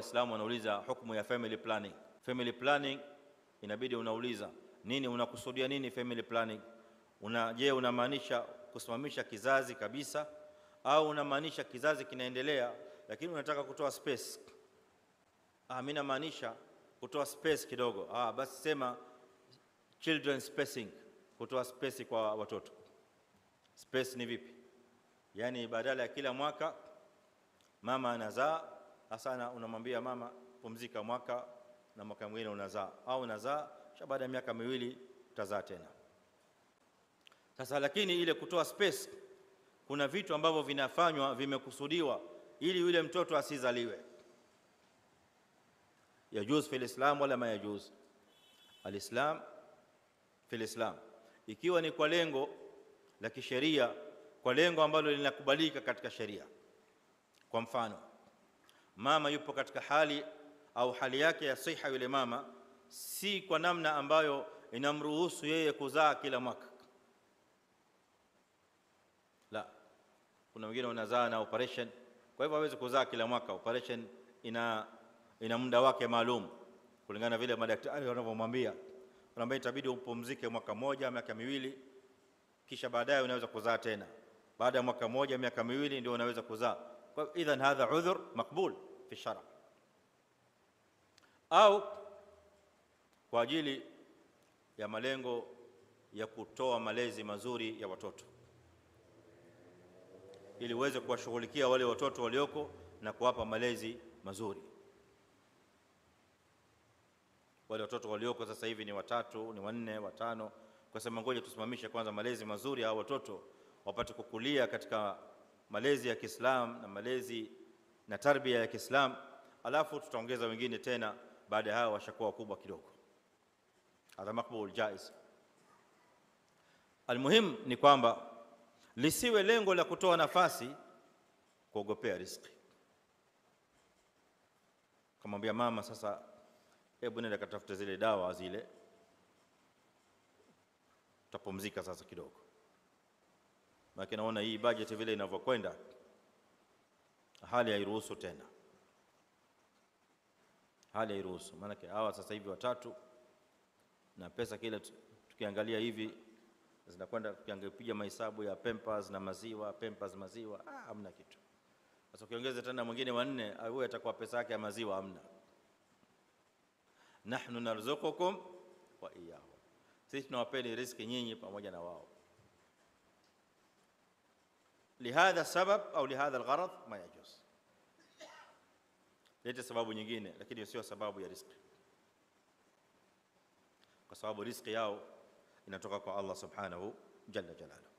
Waislamu wanauliza hukumu ya family planning. Family planning inabidi unauliza nini, unakusudia nini mili planning? Je, unamaanisha kusimamisha kizazi kabisa au unamaanisha kizazi kinaendelea lakini unataka kutoa space? Mimi namaanisha kutoa space kidogo. Basi sema children spacing, kutoa space kwa watoto. Space ni vipi? Yani badala ya kila mwaka mama anazaa, hasa unamwambia mama pumzika mwaka na mwaka mwingine unazaa, au unazaa kisha baada ya miaka miwili utazaa tena. Sasa lakini ile kutoa space, kuna vitu ambavyo vinafanywa vimekusudiwa ili yule mtoto asizaliwe. Yajuz fil Islam wala ma yajuz? Alislam fil Islam, ikiwa ni kwa lengo la kisheria, kwa lengo ambalo linakubalika katika sheria. Kwa mfano, mama yupo katika hali au hali yake ya siha, yule mama si kwa namna ambayo inamruhusu yeye kuzaa kila mwaka. La, kuna wengine wanazaa na operation, kwa hivyo hawezi kuzaa kila mwaka. Operation ina muda wake maalum kulingana vile madaktari wanavyomwambia. Wanaambia itabidi upumzike mwaka mmoja, miaka miwili, kisha baadaye unaweza kuzaa tena. Baada ya mwaka mmoja, miaka miwili ndio unaweza kuzaa. Kwa idhan hadha udhur makbul fi shara. Au kwa ajili ya malengo ya kutoa malezi mazuri ya watoto, ili uweze kuwashughulikia wale watoto walioko na kuwapa malezi mazuri. Wale watoto walioko sasa hivi ni 3, ni 4, 5, kwa sababu ngoja tusimamishe kwanza malezi mazuri hao watoto wapate kukulia katika malezi ya Kiislamu na malezi na tarbia ya Kiislamu, alafu tutaongeza wengine tena baada ya hao washakuwa wakubwa kidogo. Hadha makbul jaiz. Almuhim ni kwamba lisiwe lengo la kutoa nafasi kuogopea riziki. Kamwambia mama, sasa hebu nenda katafute zile dawa zile, tutapumzika sasa kidogo, maana naona hii budget vile inavyokwenda hali hairuhusu tena. Hali hairuhusu, maana hawa sasa hivi 3 na pesa kile tukiangalia hivi zinakwenda, tukiangalia mahesabu ya Pampers na maziwa, Pampers maziwa, hamna kitu. Sasa ukiongeza tena mwingine wa 4, huyo atakuwa pesa yake ya maziwa hamna. Nahnu narzuqukum wa iyyahum, sisi tunawapeni riziki nyinyi pamoja na wao. Lihadha sabab au lihadha algharad ma yajuz. Leta sababu nyingine, lakini sio sababu ya riziki, kwa sababu riziki yao inatoka kwa Allah subhanahu jalla jalaluhu.